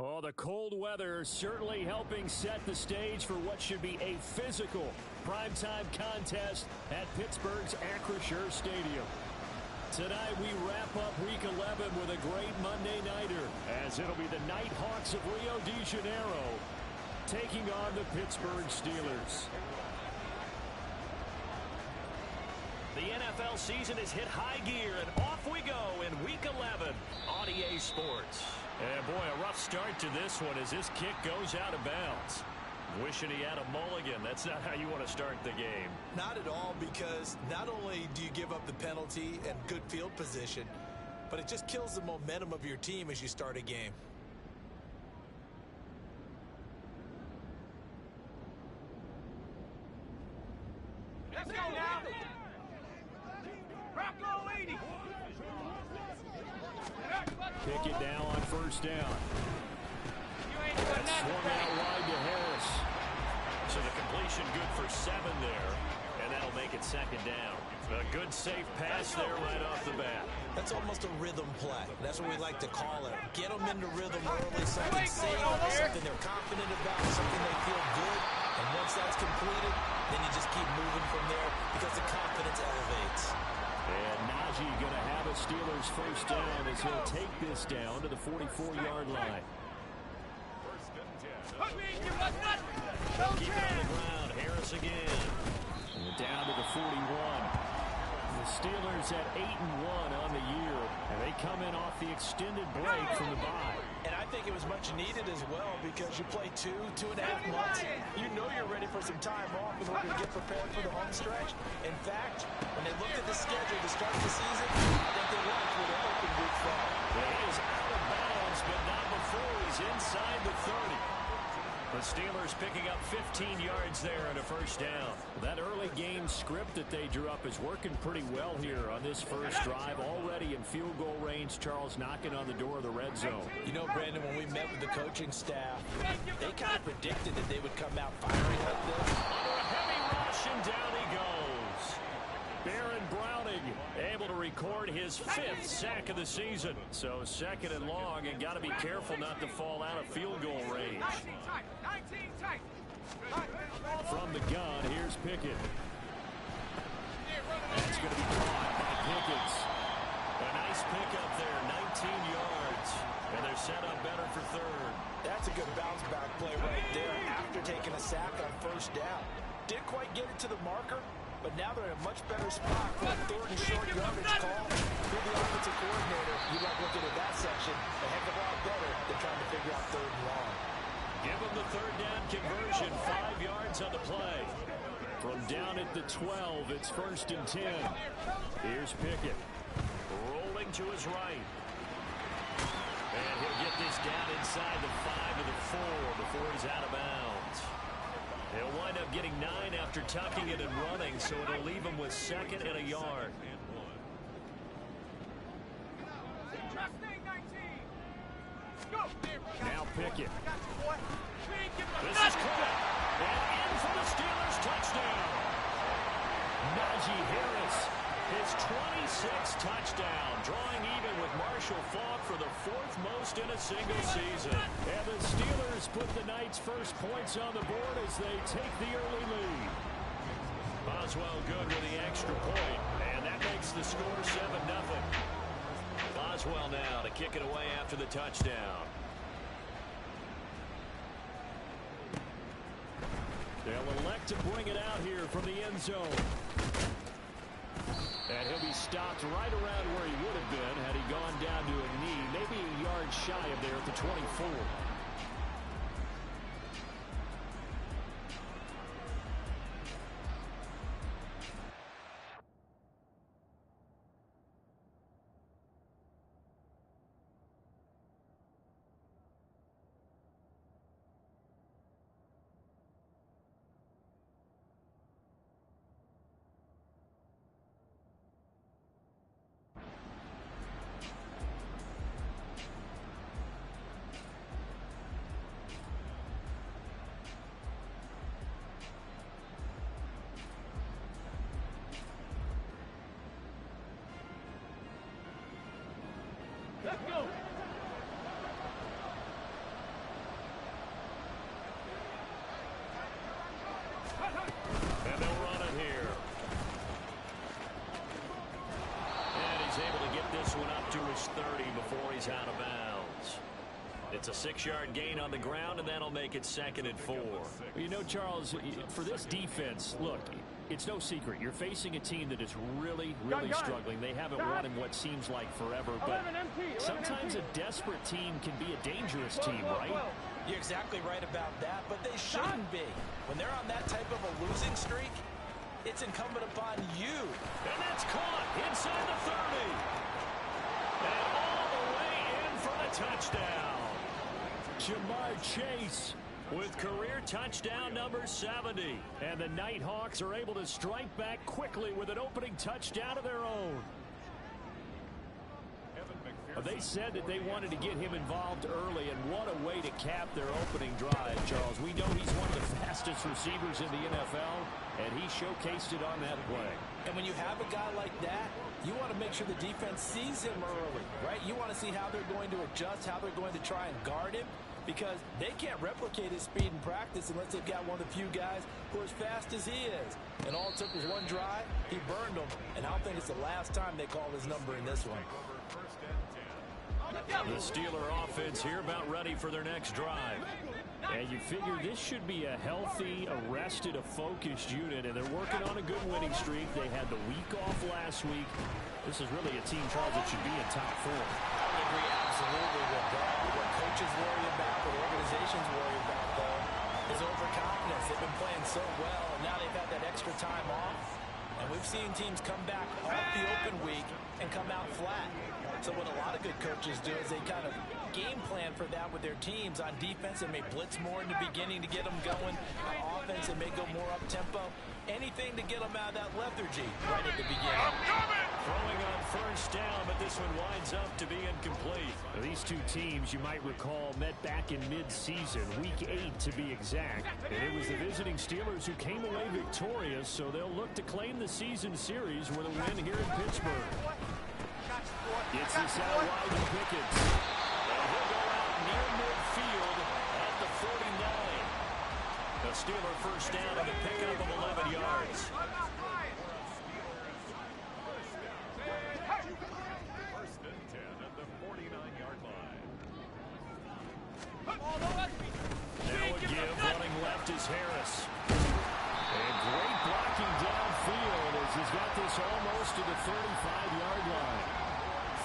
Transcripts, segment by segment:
Oh, the cold weather certainly helping set the stage for what should be a physical primetime contest at Pittsburgh's Acrisure Stadium. Tonight we wrap up Week 11 with a great Monday nighter, as it'll be the Nighthawks of Rio de Janeiro taking on the Pittsburgh Steelers. The NFL season has hit high gear, and off we go in Week 11 on EA Sports. And boy, a rough start to this one as this kick goes out of bounds. Wishing he had a mulligan. That's not how you want to start the game. Not at all, because not only do you give up the penalty and good field position, but it just kills the momentum of your team as you start a game. Let's go now. Rocco 80. Pickett now on first down. That's swung out wide to Harris. So the completion good for 7 there, and that'll make it second down. A good safe pass there right off the bat. That's almost a rhythm play. That's what we like to call it. Get them into rhythm early, something safe, something they're confident about, something they feel good. And once that's completed, then you just keep moving from there because the confidence elevates. And Najee going to have a Steelers first down as he'll take this down to the 44-yard line. Keep it on the ground. Harris again. And down to the 41. The Steelers at 8-1 on the year, and they come in off the extended break from the bye. And I think it was much needed as well, because you play 2.5 months. You know you're ready for some time off in order to get prepared for the home stretch. In fact, when they looked at the schedule to start the season, I think they liked where their open week fell. He is out of bounds, but not before he's inside the 30. The Steelers picking up 15 yards there and a first down. That early game script that they drew up is working pretty well here on this first drive. Already in field goal range, Charles knocking on the door of the red zone. You know, Brandon, when we met with the coaching staff, they kind of predicted that they would come out firing like this. Under a heavy rush, and down he goes. Baron Browning able to record his 5th sack of the season. So second and long, and got to be careful not to fall out of field goal range. From the gun, here's Pickett. That's going to be caught by Pickens. A nice pickup there, 19 yards. And they're set up better for third. That's a good bounce back play right there after taking a sack on first down. Didn't quite get it to the marker, but now they're in a much better spot for a third and short yardage call. You're the offensive coordinator. You like looking at that section a heck of a lot better than trying to figure out third and long. Give them the third down conversion, 5 yards on the play. From down at the 12, it's 1st and 10. Here's Pickett. Rolling to his right. And he'll get this down inside the 5 to the 4 before he's out of bounds. He'll wind up getting 9 after tucking it and running, so it'll leave him with 2nd and a yard. Now Pickett. This is caught. And in for the Steelers touchdown. Najee Harris, his 26th touchdown, drawing even with Marshall Faulk for the 4th most in a single season. And the Steelers put the Knights' first points on the board as they take the early lead. Boswell good with the extra point, and that makes the score 7-0. Boswell now to kick it away after the touchdown. They'll elect to bring it out here from the end zone. And he'll be stopped right around where he would have been had he gone down to a knee, maybe a yard shy of there at the 24. almost 30 before he's out of bounds. It's a 6-yard gain on the ground, and that'll make it 2nd and 4. Well, you know, Charles, for this defense, look, it's no secret. You're facing a team that is really, really struggling. They haven't won in what seems like forever, but sometimes a desperate team can be a dangerous team, right? You're exactly right about that, but they shouldn't be. When they're on that type of a losing streak, it's incumbent upon you. And that's caught inside the 30. And all the way in for the touchdown. Jamar Chase with career touchdown number 70. and the Nighthawks are able to strike back quickly with an opening touchdown of their own. They said that they wanted to get him involved early, and what a way to cap their opening drive, Charles. We know he's one of the fastest receivers in the NFL, and he showcased it on that play. And when you have a guy like that, you want to make sure the defense sees him early, right? You want to see how they're going to adjust, how they're going to try and guard him, because they can't replicate his speed in practice unless they've got one of the few guys who are as fast as he is. And all it took was one drive, he burned them, and I don't think it's the last time they call his number in this one. The Steeler offense here about ready for their next drive. And you figure this should be a healthy, arrested, a focused unit, and they're working on a good winning streak. They had the week off last week. This is really a team, Charles, that should be in top 4. I would agree absolutely with that. What coaches worry about, what organizations worry about, though, is overconfidence. They've been playing so well, and now they've had that extra time off. And we've seen teams come back off the open week and come out flat. So what a lot of good coaches do is they kind of game plan for that with their teams. On defense, they may blitz more in the beginning to get them going. On offense, they may go more up-tempo. Anything to get them out of that lethargy right at the beginning. Throwing on first down, but this one winds up to be incomplete. These two teams, you might recall, met back in mid-season, week 8 to be exact. And it was the visiting Steelers who came away victorious, so they'll look to claim the season series with a win here in Pittsburgh. Gets this out wide to Pickens. And he'll go out near midfield at the 49. A Steeler first down and a pickup of 11 yards. First and 10 at the 49-yard line. Now a give, running left is Harris. And great blocking downfield as he's got this almost to the 35-yard line.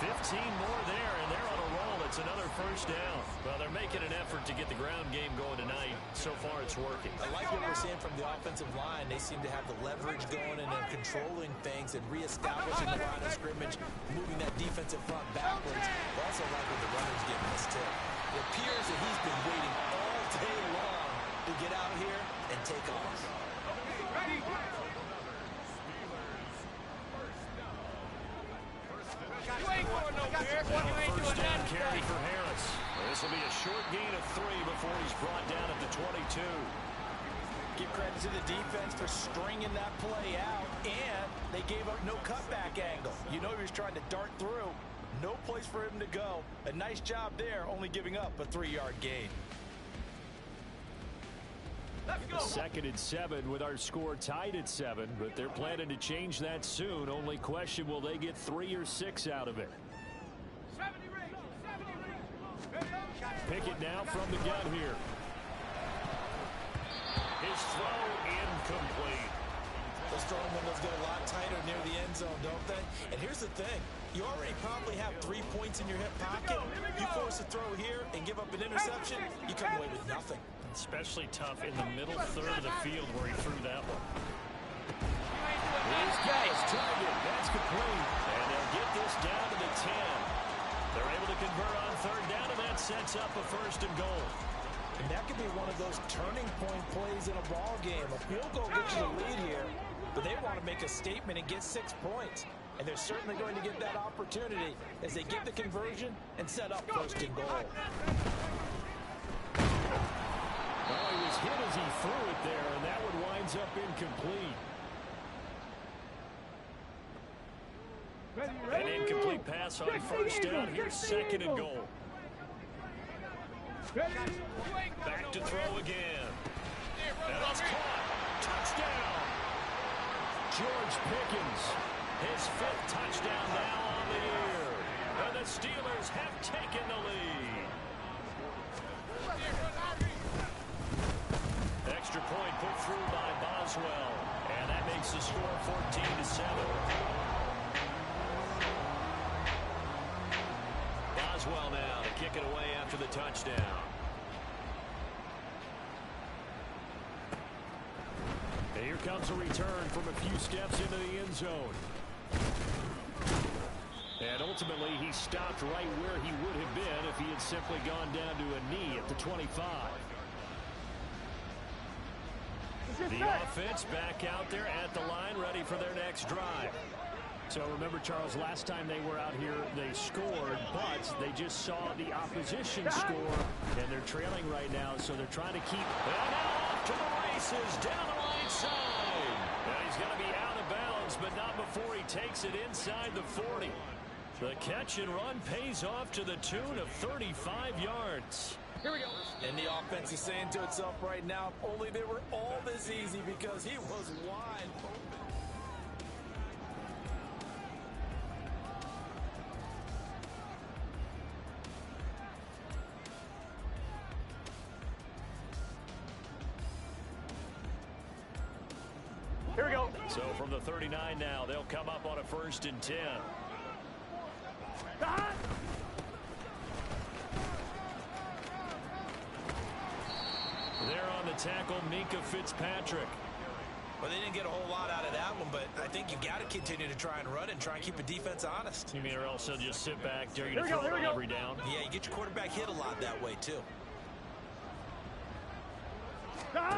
15 more there, and they're on a roll. It's another first down. Well, they're making an effort to get the ground game going tonight. So far, it's working. I like what we're seeing from the offensive line. They seem to have the leverage going and they're controlling things and reestablishing the line of scrimmage, moving that defensive front backwards. I also like what the runner's getting this tip. It appears that he's been waiting all day long to get out here and take off. First down carry for Harris. This will be a short gain of 3 before he's brought down at the 22. Give credit to the defense for stringing that play out, and they gave up no cutback angle. You know he was trying to dart through. No place for him to go. A nice job there, only giving up a 3-yard gain. Second and 7 with our score tied at 7, but they're planning to change that soon. Only question, will they get 3 or 6 out of it? Pickett now from the gun here. His throw incomplete. Those throwing windows get a lot tighter near the end zone, don't they? And here's the thing. You already probably have 3 points in your hip pocket. You force a throw here and give up an interception, you come away with nothing. Especially tough in the middle third of the field where he threw that one. He's got his target. That's complete. And they'll get this down to the 10. They're able to convert on third down, and that sets up a first and goal. And that could be one of those turning point plays in a ball game. A field goal gets you the lead here, but they want to make a statement and get 6 points. And they're certainly going to get that opportunity as they get the conversion and set up first and goal. Well, he was hit as he threw it there, and that one winds up incomplete. An incomplete pass on first down. Here's second and goal. Back to throw again. And that's caught. Touchdown. George Pickens. His 5th touchdown now on the year. And the the Steelers have taken the lead. Extra point put through by Boswell. And that makes the score 14-7. Boswell now to kick it away after the touchdown. And here comes a return from a few steps into the end zone. And ultimately, he stopped right where he would have been if he had simply gone down to a knee at the 25. The offense back out there at the line, ready for their next drive. So remember, Charles, last time they were out here, they scored, but they just saw the opposition score, and they're trailing right now, so they're trying to keep. And now off to the races, down the right side. And he's going to be out of bounds, but not before he takes it inside the 40. The catch and run pays off to the tune of 35 yards. Here we go. And the offense is saying to itself right now, if only they were all this easy, because he was wide open. Here we go. So from the 39 now, they'll come up on a 1st and 10. There on the tackle, Minkah Fitzpatrick. Well, they didn't get a whole lot out of that one, but I think you got to continue to try and run and try and keep the defense honest. You mean, or else they'll just sit back, dare you to throw it every down? Yeah, you get your quarterback hit a lot that way, too. They'll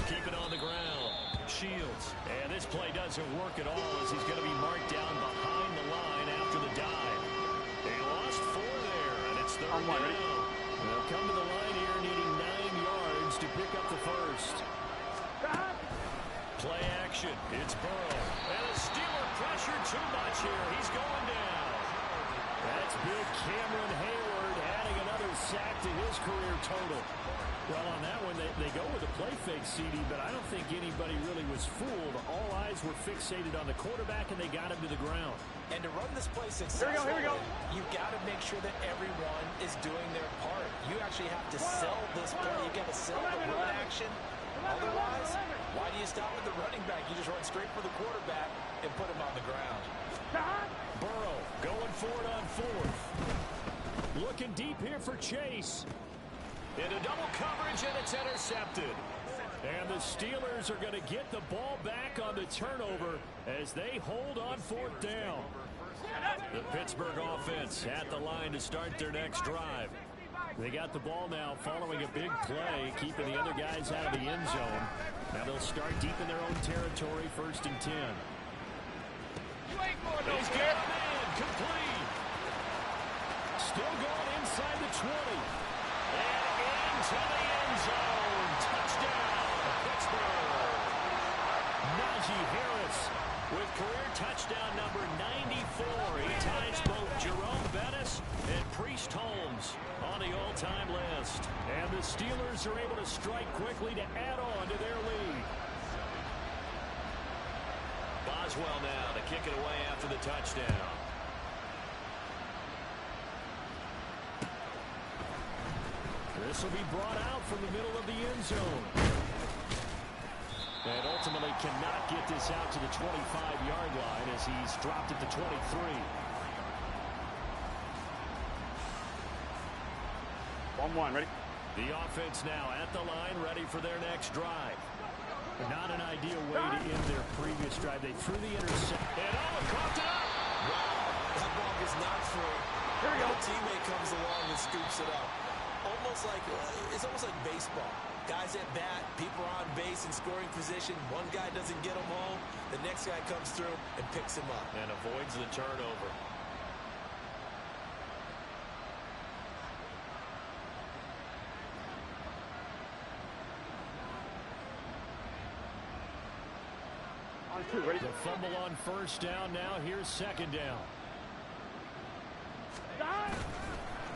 keep it on the ground. Shields. And this play doesn't work at all as he's going to be marked down behind the line after the dive. They lost 4 there, and it's 3rd down. They'll come to the line here needing 9 yards to pick up the first. Play action. It's Burrow. And a Steeler pressure too much here. He's going down. That's big Cameron Hayward adding another sack to his career total. Well, on that one, they go with a play fake, CD, but I don't think anybody really was fooled. All eyes were fixated on the quarterback, and they got him to the ground. And to run this play successfully, here we go. You've got to make sure that everyone is doing their part. You actually have to sell this play. You've got to sell the run action. Otherwise, why do you stop with the running back? You just run straight for the quarterback and put him on the ground. Burrow going for it on 4th. Looking deep here for Chase. Into double coverage, and it's intercepted. And the Steelers are going to get the ball back on the turnover as they hold on 4th down. The Pittsburgh offense at the line to start their next drive. They got the ball now following a big play, keeping the other guys out of the end zone. Now they'll start deep in their own territory, 1st and 10. He's got a man, complete. Still going inside the 20. And into the end zone. Touchdown, Pittsburgh. Najee Harris with career touchdown number 94. He ties both Jerome Bettis and Priest Holmes on the all-time list. And the Steelers are able to strike quickly to add on to their lead. Boswell now to kick it away after the touchdown. This will be brought out from the middle of the end zone. And ultimately cannot get this out to the 25-yard line as he's dropped at the 23. Ready? The offense now at the line, ready for their next drive. Not an ideal way to end their previous drive. They threw the interception. And coughed it up. Wow, that ball is not free. Here we go. A teammate comes along and scoops it up. It's almost like baseball. Guys at bat, people are on base in scoring position. One guy doesn't get him home. The next guy comes through and picks him up. And avoids the turnover. On 2, ready? The fumble on 1st down. Now here's 2nd down.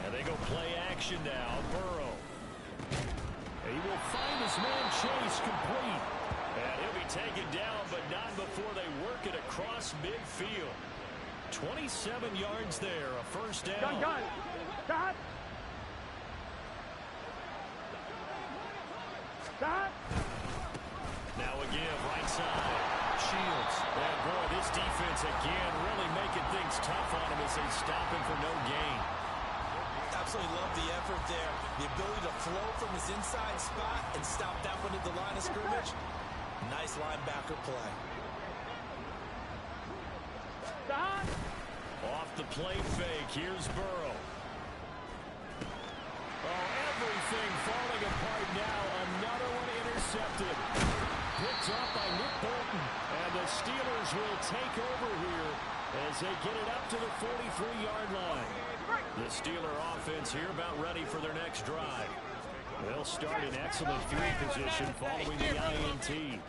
And they go play action now. Burrow. He will find his man Chase complete. And he'll be taken down, but not before they work it across midfield. 27 yards there, a first down. Gun. Stop. Stop. Now a give, right side. Shields. And boy, this defense again really making things tough on him as they stop him for no gain. Absolutely love the effort there. The ability to flow from his inside spot and stop that one at the line of scrimmage. Nice linebacker play. Stop. Off the play fake, here's Burrow. Oh, everything falling apart now. Another one intercepted. Picked up by Nick Bolton. And the Steelers will take over here as they get it up to the 43-yard line. The Steeler offense here about ready for their next drive. They'll start in excellent field position following the INT. They're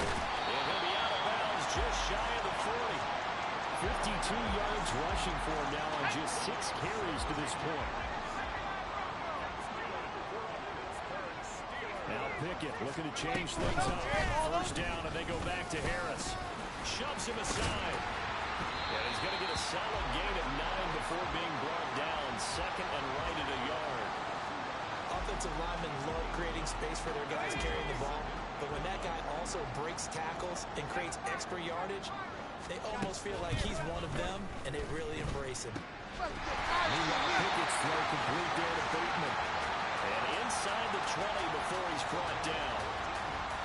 going to be out of bounds just shy of the 40. 52 yards rushing for him now on just 6 carries to this point. Now Pickett looking to change things up. First down, and they go back to Harris. Shoves him aside. And he's going to get a solid gain of 9 before being brought down. Second and right at a yard. Offensive linemen love creating space for their guys carrying the ball. But when that guy also breaks tackles and creates extra yardage, they almost feel like he's one of them, and they really embrace him. Meanwhile, Pickett's throw complete there to Bateman. And inside the 20 before he's brought down.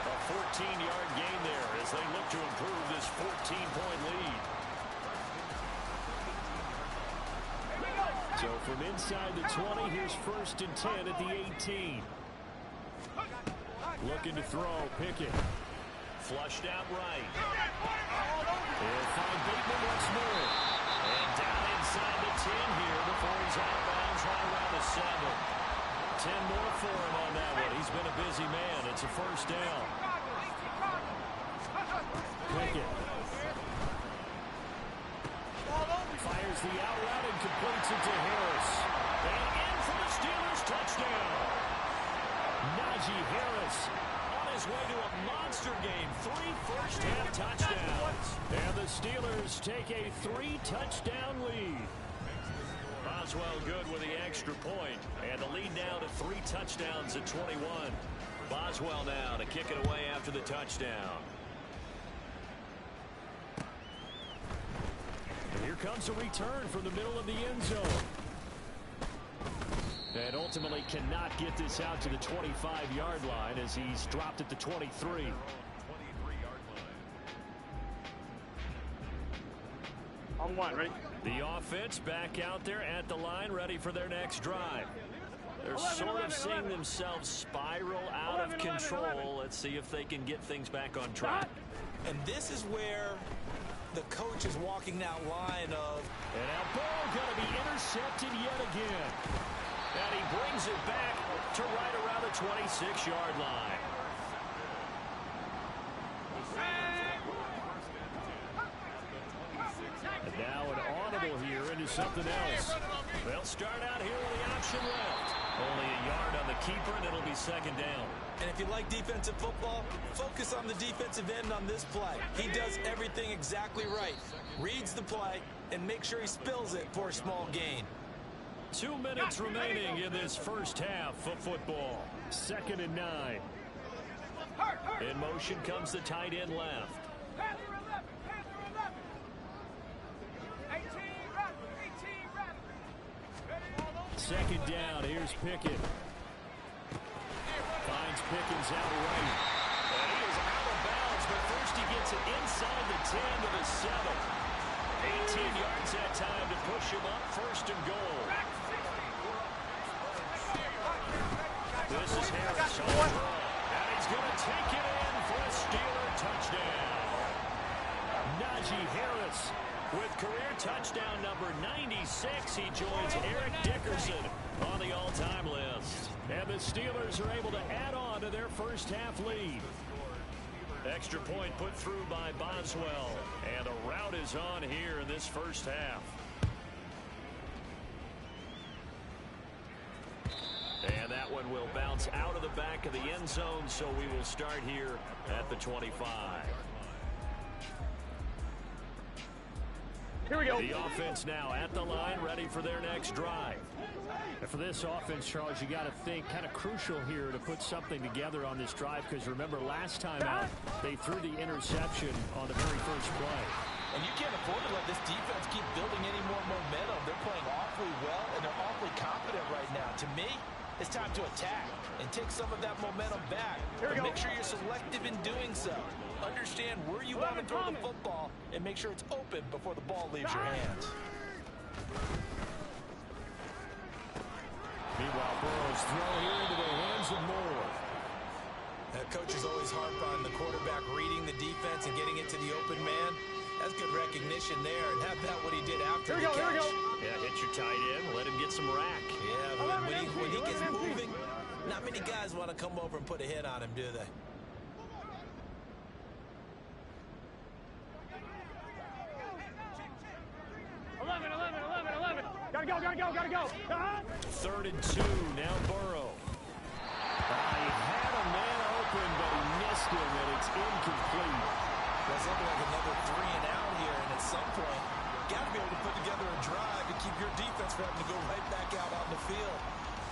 A 14-yard gain there as they look to improve this 14-point lead. So from inside the 20, here's 1st and 10 at the 18. Looking to throw, Pickett. Flushed out right. They'll find Bateman once more. And down inside the 10 here before he's out of bounds right around the 7. 10 more for him on that one. He's been a busy man. It's a first down. Pickett. Fires the out route and completes it to Harris. And in for the Steelers touchdown. Najee Harris on his way to a monster game. 3 first-half touchdowns. And the Steelers take a 3-touchdown lead. Boswell good with the extra point. And the lead now to 3 touchdowns at 21. Boswell now to kick it away after the touchdown. And here comes a return from the middle of the end zone. And ultimately cannot get this out to the 25-yard line as he's dropped at the 23. On 1, ready? The offense back out there at the line, ready for their next drive. They're sort of seeing themselves spiral out of control. Let's see if they can get things back on track. And this is where the coach is walking that line of... And now ball going to be intercepted yet again. And he brings it back to right around the 26-yard line. And now an audible here into something else. They'll start out here with the option left. Only a yard on the keeper, and it'll be second down. And if you like defensive football, focus on the defensive end on this play. He does everything exactly right. Reads the play and make sure he spills it for a small gain. 2 minutes remaining in this first half of football. 2nd and 9. In motion comes the tight end left. Second down, here's Pickett. Finds Pickens out right. And he is out of bounds, but first he gets it inside the 10 to the 7. 18 yards that time to push him up, 1st and goal. This is Harris on the throw. And he's going to take it in for a Steeler touchdown. Najee Harris with career touchdown number 96. He joins Eric Dickerson on the all-time list. And the Steelers are able to add on to their first half lead. Extra point put through by Boswell. And a rout is on here in this first half. And that one will bounce out of the back of the end zone, so we will start here at the 25. Here we go. The offense now at the line, ready for their next drive. And for this offense, Charles, you got to think kind of crucial here to put something together on this drive, because remember last time out they threw the interception on the very first play. And you can't afford to let this defense keep building any more momentum. They're playing awfully well, and they're awfully confident right now. To me, it's time to attack and take some of that momentum back. But make sure you're selective in doing so. Understand where you want to throw the football and make sure it's open before the ball leaves your hands. Meanwhile, Burrow's throw here into the hands of Moore. Coaches always harp on the quarterback reading the defense and getting it to the open man. That's good recognition there, and how about what he did after the catch? Here we go. Yeah, hit your tight end, let him get some rack. Yeah, but when he gets moving, not many guys want to come over and put a hit on him, do they? Gotta go. 3rd and 2, now Burrow. He had a man open, but he missed him, and it's incomplete. That's looking like another 3 and out here, and at some point, got to be able to put together a drive to keep your defense from having to go right back out on the field.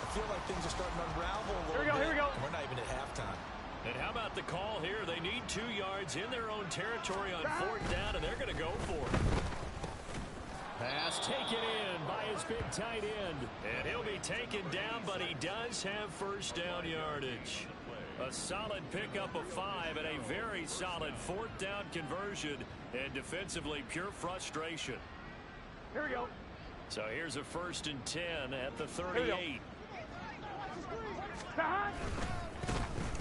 I feel like things are starting to unravel a little bit. Here we go. We're not even at halftime. And how about the call here? They need 2 yards in their own territory on 4th down, and they're going to go for it. Pass taken in by his big tight end. And he'll be taken down, but he does have 1st down yardage. A solid pickup of 5 and a very solid 4th down conversion. And defensively, pure frustration. Here we go. So here's a 1st and 10 at the 38.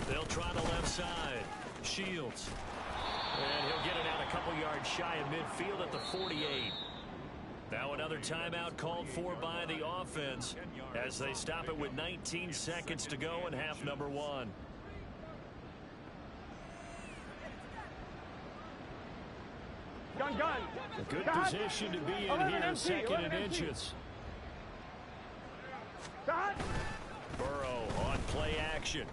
They'll try the left side. Shields. And he'll get it out a couple yards shy of midfield at the 48. Now another timeout called for by the offense as they stop it with 19 seconds to go in half number 1. Gun. A good position to be in here, 2nd and inches. Burrow on play action.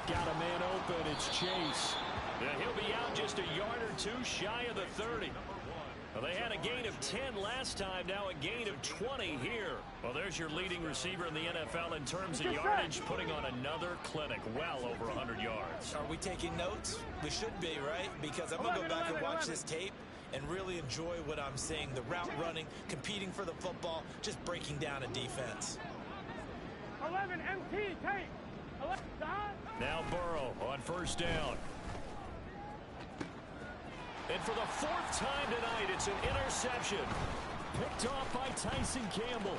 Got a man open, it's Chase. And he'll be out just a yard or 2 shy of the 30. Well, they had a gain of 10 last time, now a gain of 20 here. Well, there's your leading receiver in the NFL in terms of yardage, putting on another clinic, well over 100 yards. Are we taking notes? We should be, right? Because I'm going to go back and watch this tape and really enjoy what I'm seeing. The route running, competing for the football, just breaking down a defense. 11 MT tape. Now Burrow on 1st down. And for the 4th time tonight, it's an interception. Picked off by Tyson Campbell.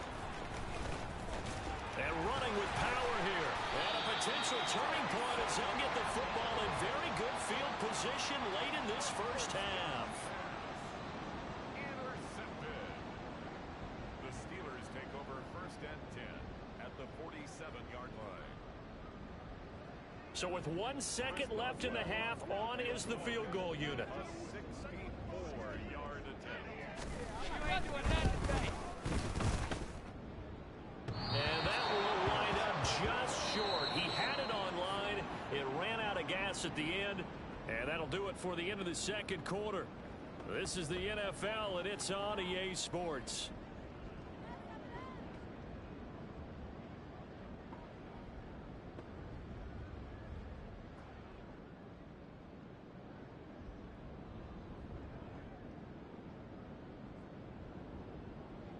And running with power here. And a potential turning point as he'll get the football in very good field position late in this 1st half. Intercepted. The Steelers take over 1st and 10 at the 47-yard line. So with 1 second left in the half, on is the field goal unit. A 64-yard attempt. And that will wind up just short. He had it on line. It ran out of gas at the end. And that'll do it for the end of the 2nd quarter. This is the NFL, and it's on EA Sports.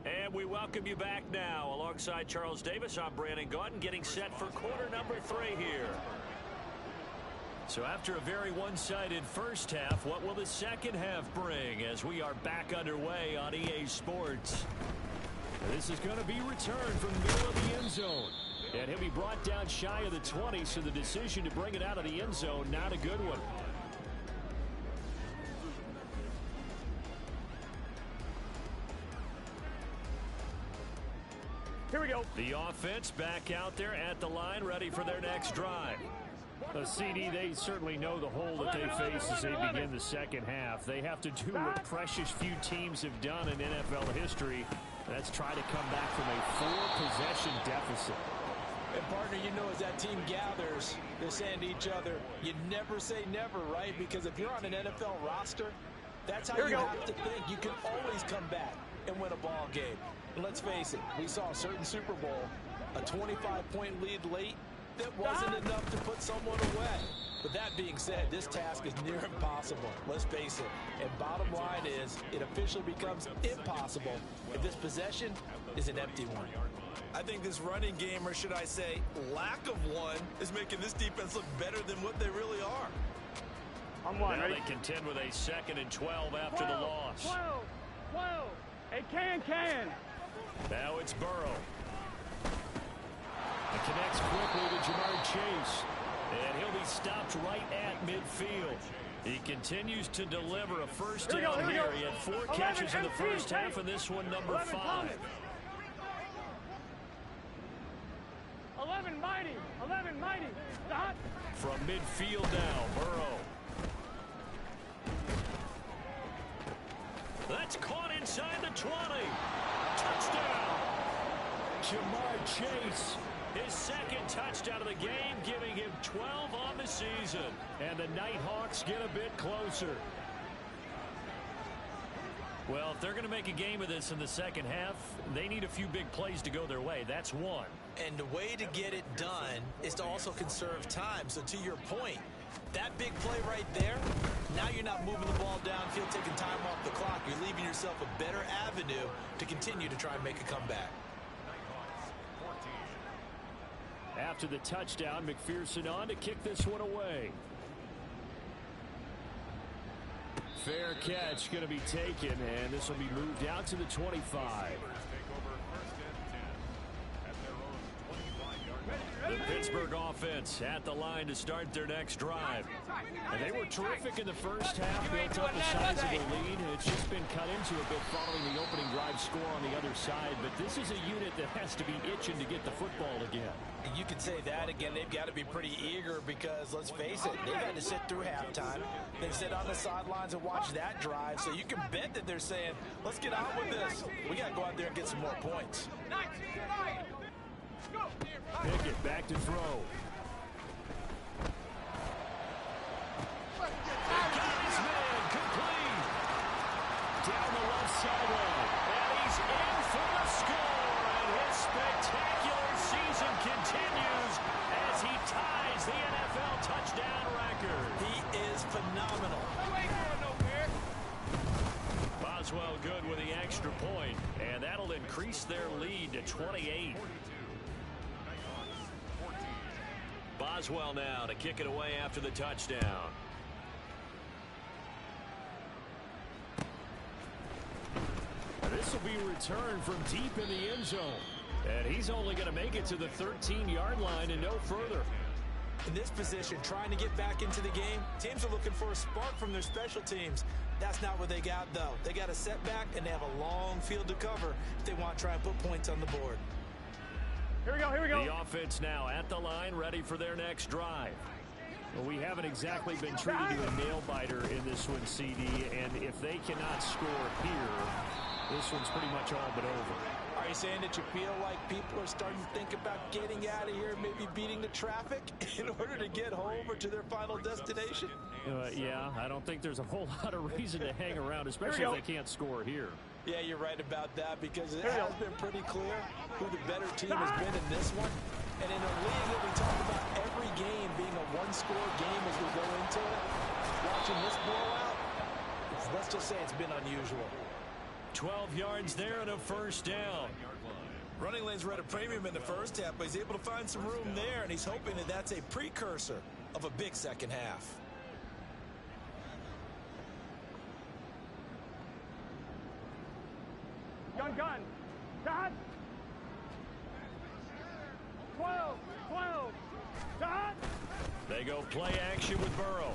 And we welcome you back now. Alongside Charles Davis, I'm Brandon Gaudin, getting set for quarter number 3 here. So after a very one-sided first half, what will the second half bring as we are back underway on EA Sports? This is going to be returned from the middle of the end zone. And he'll be brought down shy of the 20, so the decision to bring it out of the end zone, not a good one. Here we go. The offense back out there at the line, ready for their next drive. CD, they certainly know the hole that they face as they begin the 2nd half. They have to do what precious few teams have done in NFL history. That's try to come back from a 4-possession deficit. And partner, you know, as that team gathers, they're saying to each other, you never say never, right? Because if you're on an NFL roster, That's how Here we you go. have to think. You can always come back and win a ball game. And let's face it, we saw a certain Super Bowl, a 25-point lead late that wasn't enough to put someone away. But that being said, this task is near impossible. Let's face it. And bottom line is, it officially becomes impossible if this possession is an empty one. I think this running game, or should I say lack of one, is making this defense look better than what they really are. I'm one. Now Ready? they contend with a 2nd and 12 after the loss. 12. Hey, can. Now it's Burrow. It connects quickly to Jamar Chase. And he'll be stopped right at midfield. He continues to deliver a first Here we go, down here we here. go. He had 4 11 catches in the empty, first half, and this one number 11 5. Thomas. 11 mighty. Stop. From midfield now, Burrow. That's caught inside the 20. Touchdown. Jamar Chase, his 2nd touchdown of the game, giving him 12 on the season. And the Nighthawks get a bit closer. Well, if they're going to make a game of this in the second half, they need a few big plays to go their way. That's one. And the way to get it done is to also conserve time. So to your point, that big play right there, now you're not moving the ball downfield, taking time off the clock. You're leaving yourself a better avenue to continue to try and make a comeback. After the touchdown, McPherson on to kick this one away. Fair catch going to be taken, and this will be moved out to the 25. The Pittsburgh offense at the line to start their next drive. And they were terrific in the first half, built up the size of the lead. It's just been cut into a bit following the opening drive score on the other side. But this is a unit that has to be itching to get the football again. You could say that again. They've got to be pretty eager because, let's face it, they've had to sit through halftime, then sit on the sidelines and watch that drive. So you can bet that they're saying, let's get on with this. We got to go out there and get some more points. Pickett back to throw. Got his man complete. Down the left sideline. And he's in for the score. And his spectacular season continues as he ties the NFL touchdown record. He is phenomenal. Boswell good with the extra point, and that'll increase their lead to 28. Boswell now to kick it away after the touchdown. This will be returned from deep in the end zone. And he's only going to make it to the 13-yard line and no further. In this position, trying to get back into the game, teams are looking for a spark from their special teams. That's not what they got, though. They got a setback, and they have a long field to cover if they want to try and put points on the board. Here we go. The offense now at the line, ready for their next drive. Well, we haven't exactly been treated to a nail-biter in this one, CD, and if they cannot score here, this one's pretty much all but over. Are you saying that you feel like people are starting to think about getting out of here, maybe beating the traffic in order to get home or to their final destination? Yeah, I don't think there's a whole lot of reason to hang around, especially if they can't score here. Yeah, you're right about that because it has been pretty clear who the better team has been in this one. And in a league that we talk about every game being a one-score game as we go into it, watching this blowout, let's just say it's been unusual. 12 yards there and a first down. Running lanes were at a premium in the first half, but he's able to find some room there, and he's hoping that that's a precursor of a big second half. Gun. Dot. 12. Dot. They go play action with Burrow.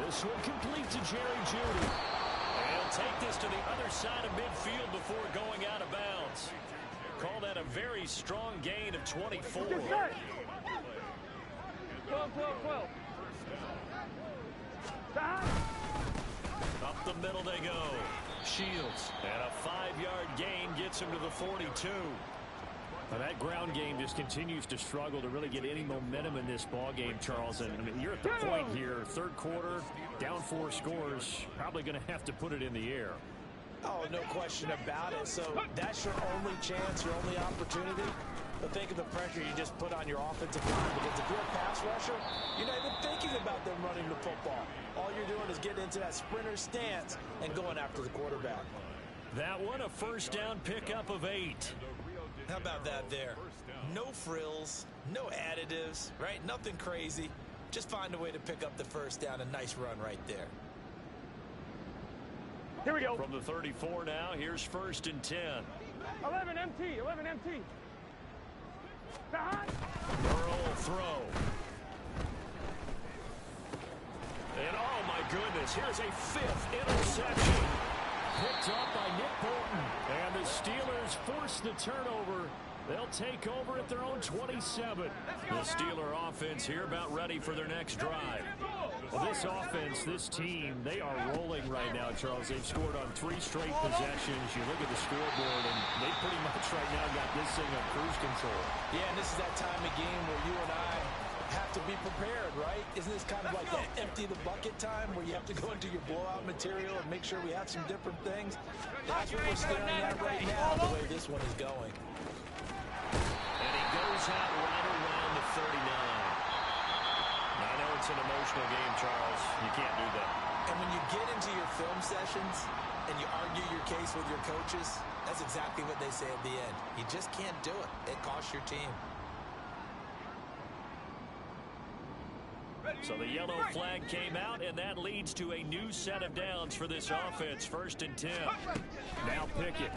This will complete to Jerry Jeudy. And he'll take this to the other side of midfield before going out of bounds. Call that a very strong gain of 24. 12. Dot. Up the middle they go. Shields. And a 5-yard gain gets him to the 42. Well, that ground game just continues to struggle to really get any momentum in this ball game, Charles. And I mean, you're at the point here, third quarter, down 4 scores, probably going to have to put it in the air. Oh, no question about it. So that's your only chance, your only opportunity. But think of the pressure you just put on your offensive line, because if you're a pass rusher, you're not even thinking about them running the football. All you're doing is getting into that sprinter stance and going after the quarterback. That one, a first down pickup of 8. How about that there? No frills, no additives, right? Nothing crazy. Just find a way to pick up the first down. A nice run right there. Here we go. From the 34 now, here's 1st and 10. 11 MT, 11 MT. Burrow will throw. And oh my goodness, here's a 5th interception. Picked up by Nick Bolton. And the Steelers force the turnover. They'll take over at their own 27. The Steeler offense here about ready for their next drive. Well, this offense, this team, they are rolling right now, Charles. They've scored on 3 straight possessions. You look at the scoreboard, and they pretty much right now got this thing on cruise control. Yeah, and this is that time of game where you and I have to be prepared, right? Isn't this kind of like that empty the bucket time where you have to go into your blowout material and make sure we have some different things? That's what we're staring at right now, the way this one is going. And he goes out right around the 39. I know it's an emotional game, Charles. You can't do that. And when you get into your film sessions and you argue your case with your coaches, that's exactly what they say at the end. You just can't do it. It costs your team. So the yellow flag came out, and that leads to a new set of downs for this offense. 1st and 10. Now Pickett.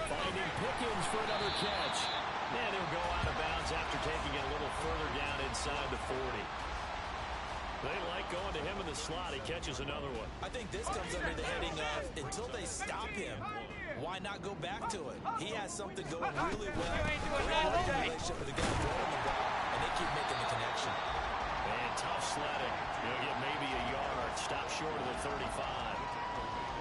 Finding Pickens for another catch. And he'll go out of bounds after taking it a little further down inside the 40. They like going to him in the slot. He catches another one. I think this comes under the heading of, until they stop him, why not go back to it? He has something going really well. Great working relationship with the guy throwing the ball, and they keep making the connection. And tough sledding. He'll get maybe a yard. Stop short of the 35.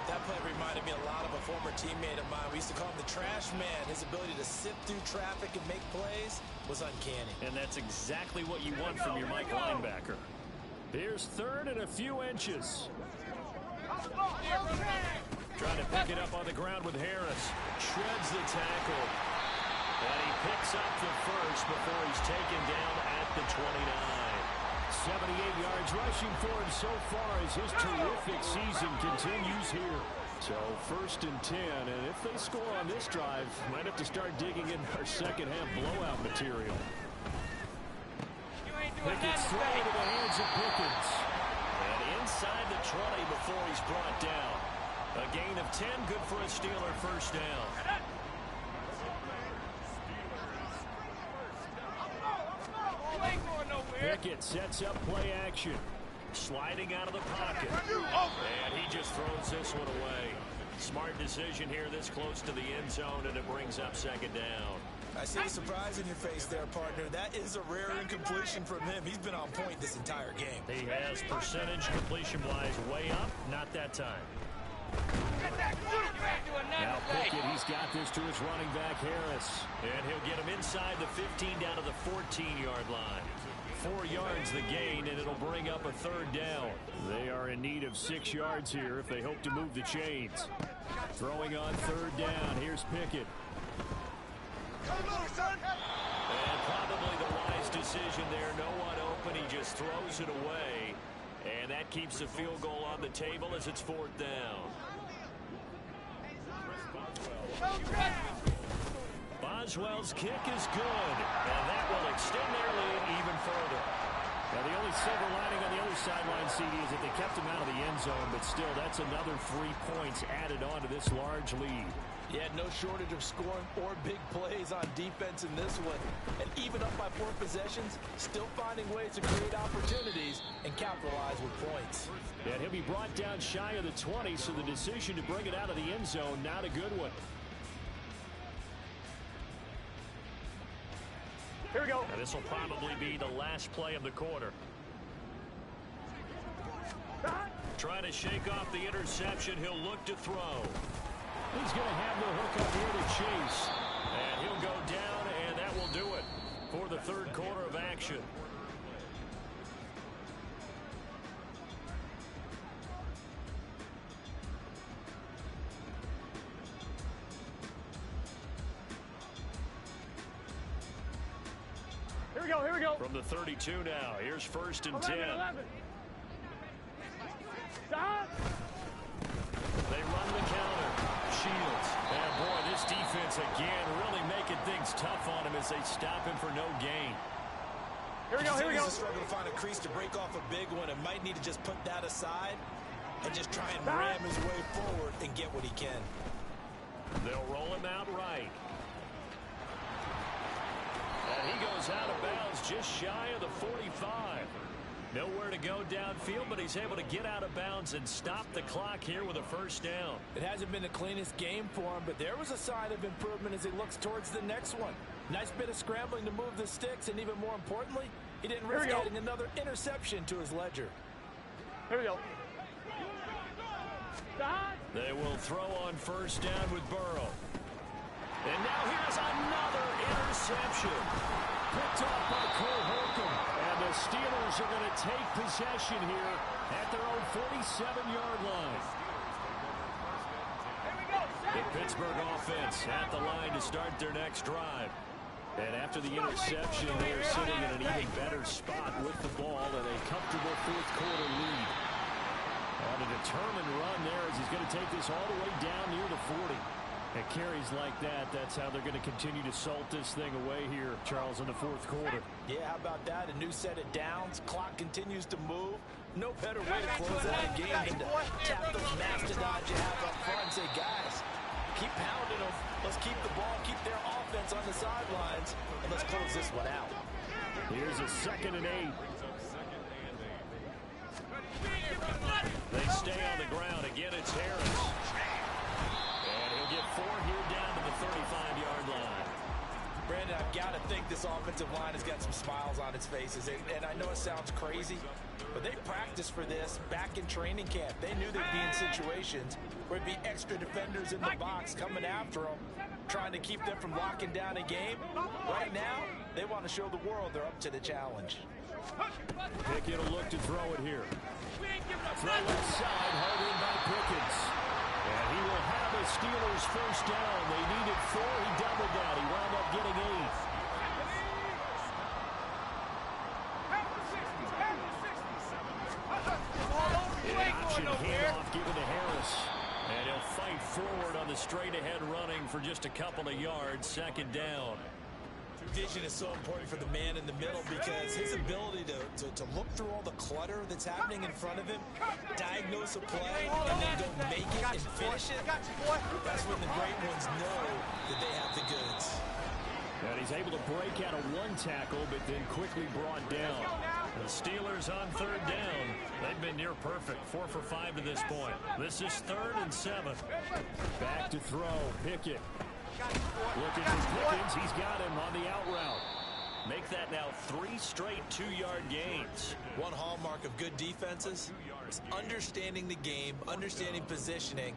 That play reminded me a lot of a former teammate of mine. We used to call him the trash man. His ability to sift through traffic and make plays was uncanny. And that's exactly what you want from your Mike linebacker. Here's 3rd and a few inches. Trying to pick it up on the ground with Harris. Shreds the tackle. And he picks up the first before he's taken down at the 29. 78 yards rushing for him so far as his terrific season continues here. So 1st and 10, and if they score on this drive, might have to start digging in our second half blowout material. Pickett's throw to the hands of Pickens. And inside the 20 before he's brought down. A gain of 10, good for a Steeler first down. Pickett sets up play action. Sliding out of the pocket. And he just throws this one away. Smart decision here this close to the end zone, and it brings up 2nd down. I see the surprise in your face there, partner. That is a rare incompletion from him. He's been on point this entire game. He has percentage completion-wise way up. Not that time. Now Pickett, he's got this to his running back, Harris. And he'll get him inside the 15 down to the 14-yard line. 4 yards the gain, and it'll bring up a 3rd down. They are in need of 6 yards here if they hope to move the chains. Throwing on 3rd down. Here's Pickett. And probably the wise decision there. No one open. He just throws it away. And that keeps the field goal on the table as it's 4th down. Boswell's kick is good. And that will extend their lead even further. Now, the only silver lining on the other sideline, CD, is that they kept him out of the end zone. But still, that's another 3 points added on to this large lead. Yeah, no shortage of scoring or big plays on defense in this one. And even up by 4 possessions, still finding ways to create opportunities and capitalize with points. And he'll be brought down shy of the 20, so the decision to bring it out of the end zone, not a good one. Here we go. Now, this will probably be the last play of the quarter. Trying to shake off the interception. He'll look to throw. He's going to have the hook up here to Chase. And he'll go down, and that will do it for the third quarter of action. Here we go. From the 32 now, here's 1st and 10. 11. Stop. They run the counter. Shields. And boy, this defense again really making things tough on him as they stop him for no gain. Here we go. He's struggling to find a crease to break off a big one and might need to just put that aside and just try and ram his way forward and get what he can. They'll roll him out right. And he goes out of bounds just shy of the 45. Nowhere to go downfield, but he's able to get out of bounds and stop the clock here with a 1st down. It hasn't been the cleanest game for him, but there was a sign of improvement as he looks towards the next one. Nice bit of scrambling to move the sticks, and even more importantly, he didn't risk adding another interception to his ledger. Here we go. They will throw on 1st down with Burrow. And now here's another interception. Picked up by Cole Holcomb. And the Steelers are going to take possession here at their own 47-yard line. The Pittsburgh offense at the line to start their next drive. And after the interception, they are sitting in an even better spot with the ball and a comfortable 4th quarter lead. On a determined run there as he's going to take this all the way down near the 40. At carries like that, that's how they're going to continue to salt this thing away here, Charles, in the 4th quarter. Yeah, how about that? A new set of downs. Clock continues to move. No better way to close out a game than to tap those mastodons you have up front and say, guys, keep pounding them. Let's keep the ball, keep their offense on the sidelines, and let's close this one out. Here's a 2nd and 8. They stay on the ground. Again, it's Harris. And he'll get 4 here down to the 35-yard line. Brandon, I've got to think this offensive line has got some smiles on its faces. And I know it sounds crazy, but they practiced for this back in training camp. They knew they'd be in situations where it'd be extra defenders in the box coming after them, trying to keep them from locking down a game. Right now, they want to show the world they're up to the challenge. Pickett will look to throw it here. Throw left side, hard in by Pickens. And he will have the Steelers 1st down. They needed 4. He doubled that. He wound up getting 8. An option handoff given to Harris. And he'll fight forward on the straight-ahead running for just a couple of yards. 2nd down. Vision is so important for the man in the middle because his ability to look through all the clutter that's happening in front of him, diagnose a play, and then go make it and finish it. That's when the great ones know that they have the goods. And he's able to break out of 1 tackle, but then quickly brought down. The Steelers on 3rd down. They've been near perfect. 4 for 5 to this point. This is 3rd and 7. Back to throw. Pickett. Looking for Pickens. He's got him on the out route. Make that now 3 straight 2-yard gains. One hallmark of good defenses is understanding the game, understanding positioning,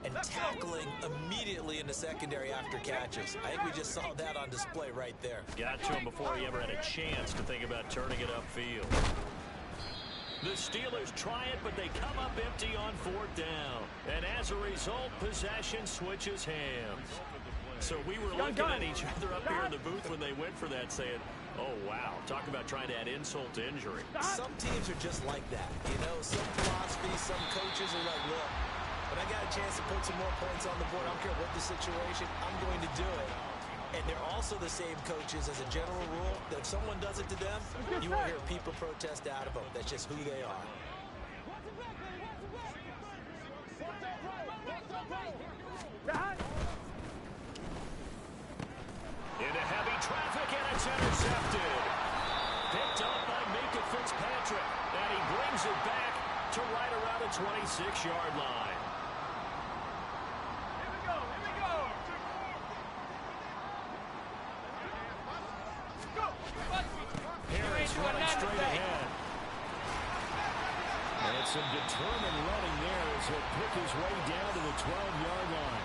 and tackling immediately in the secondary after catches. I think we just saw that on display right there. Got to him before he ever had a chance to think about turning it upfield. The Steelers try it, but they come up empty on 4th down. And as a result, possession switches hands. So we were looking at each other up here in the booth when they went for that, saying, oh, wow, talk about trying to add insult to injury. Some teams are just like that. You know, some philosophies, some coaches are like, look, when I got a chance to put some more points on the board, I don't care what the situation, I'm going to do it. And they're also the same coaches as a general rule that if someone does it to them, you won't hear people protest out of them. That's just who they are. Into heavy traffic, and it's intercepted. Picked up by Minkah Fitzpatrick. And he brings it back to right around the 26-yard line. Harris running straight ahead. And some determined running there as he'll pick his way down to the 12-yard line.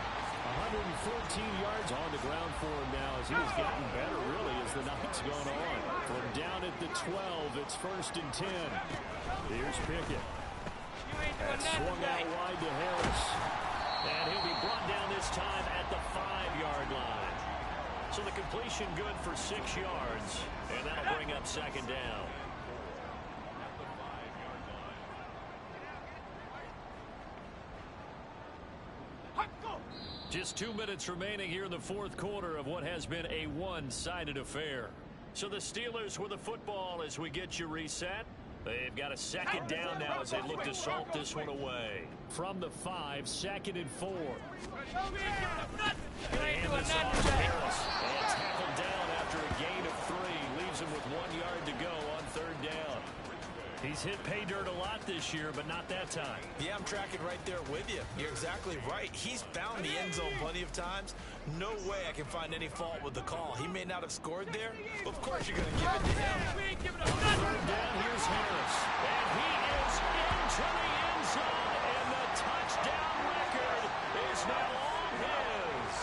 114 yards on the ground for him now as he has gotten better, really, as the night's gone on. From down at the 12, it's 1st and 10. Here's Pickett. And swung out wide to Harris. And he'll be brought down this time at the 5-yard line. So the completion good for 6 yards, and that'll bring up 2nd down. Just 2 minutes remaining here in the 4th quarter of what has been a one-sided affair. So the Steelers with the football as we get you reset. They've got a 2nd down now as they look to salt this one away. From the 5, 2nd and 4. And this off to Harris. And tackled down after a gain of 3. Leaves him with 1 yard to go on 3rd down. He's hit pay dirt a lot this year, but not that time. Yeah, I'm tracking right there with you. You're exactly right. He's found the end zone plenty of times. No way I can find any fault with the call. He may not have scored there. Of course you're going to give it to him. On 3rd down, here's Harris. And he is into the end zone, and the touchdown record is now all his.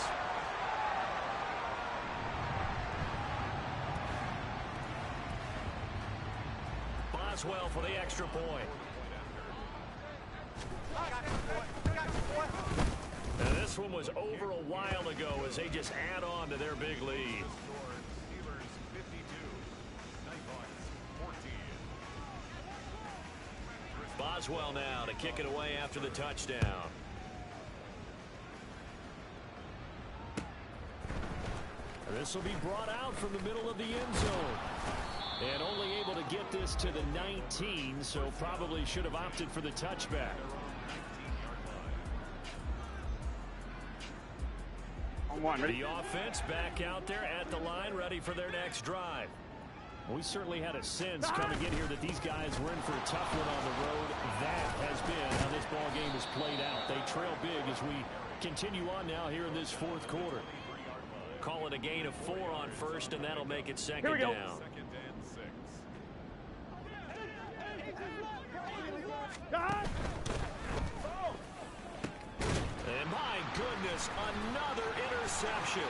Boswell for the extra point. Now this one was over a while ago as they just add on to their big lead. Boswell now to kick it away after the touchdown. This will be brought out from the middle of the end zone. And only able to get this to the 19, so probably should have opted for the touchback. The offense back out there at the line, ready for their next drive. We certainly had a sense coming in here that these guys were in for a tough one on the road. That has been how this ball game is played out. They trail big as we continue on now here in this 4th quarter. Call it a gain of 4 on 1st, and that'll make it 2nd down. And my goodness, another interception.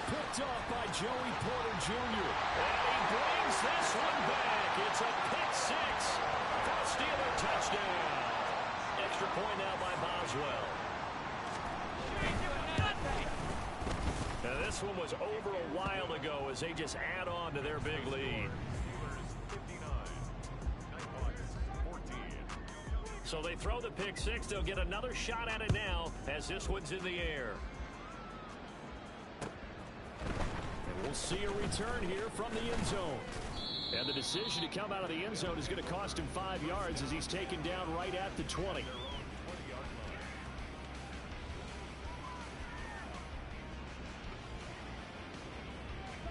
Picked off by Joey Porter Jr. And he brings this one back. It's a pick 6 for a Steeler touchdown. Extra point now by Boswell. Now this one was over a while ago as they just add on to their big lead. So they throw the pick 6. They'll get another shot at it now as this one's in the air. And we'll see a return here from the end zone. And the decision to come out of the end zone is going to cost him 5 yards as he's taken down right at the 20.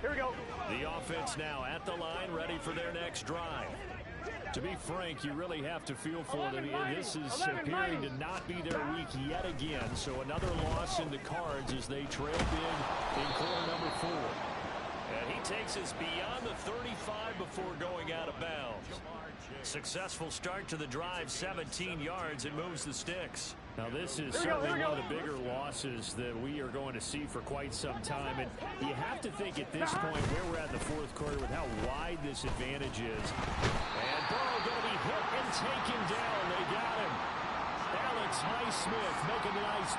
Here we go. The offense now at the line, ready for their next drive. To be frank, you really have to feel for them. This is appearing to not be their week yet again. So another loss in the cards as they trail big in quarter number 4. And he takes us beyond the 35 before going out of bounds. Successful start to the drive, 17 yards, and moves the sticks. Now this is certainly one of the bigger losses that we are going to see for quite some time. And you have to think at this point where we're at in the 4th quarter with how wide this advantage is. And Burrow going to be hit and taken down. They got him. Alex Highsmith making the nice.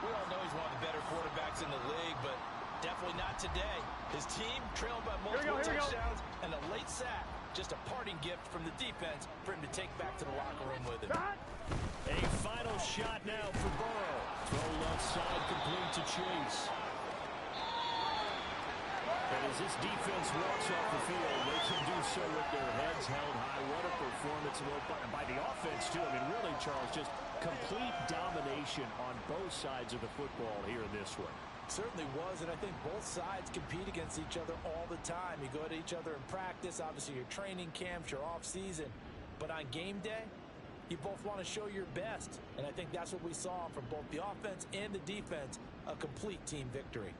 We all know he's one of the better quarterbacks in the league, but definitely not today. His team trailed by multiple touchdowns and a late sack. Just a parting gift from the defense for him to take back to the locker room with him. A final shot now for Burrow. Throw left side complete to Chase. And as this defense walks off the field, they can do so with their heads held high. What a performance by the offense, too. I mean, really, Charles, just complete domination on both sides of the football here in this one. Certainly was, and I think both sides compete against each other all the time. You go to each other in practice, obviously your training camps, your off season. But on game day, You both want to show your best, and I think that's what we saw from both the offense and the defense, a complete team victory.